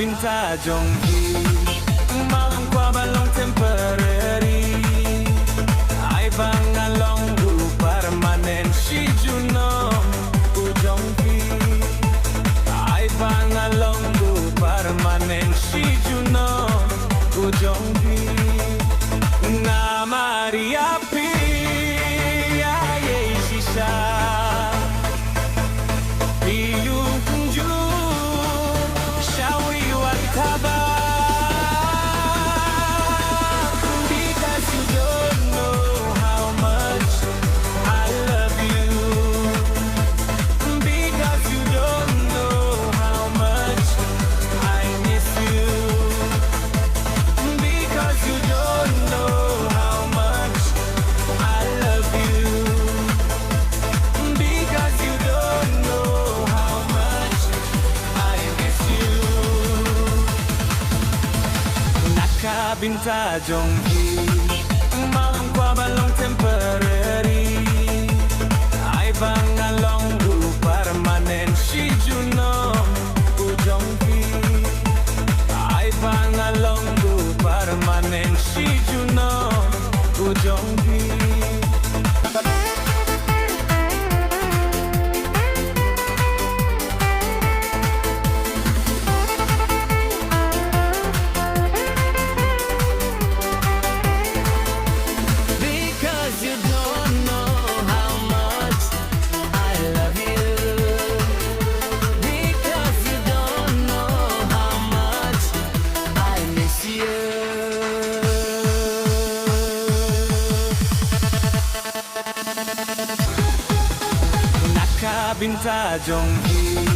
bynta jong malam qua balong temporary ai bangalongu permanen si Suno Ai bangalongu permanen si Suno na Maria Pi ay sisa Pilunju Shawi Wataba because you don't know how much I love you because you don't know how much I miss you because you don't know how much I love you because you don't know how much I miss you Naka bynta jong malam qua balong temporary ai bangalongu permanen si Suno ai bangalongu permanen si Suno because you don't know how much I love you because you don't know how much I miss you Naka bynta jong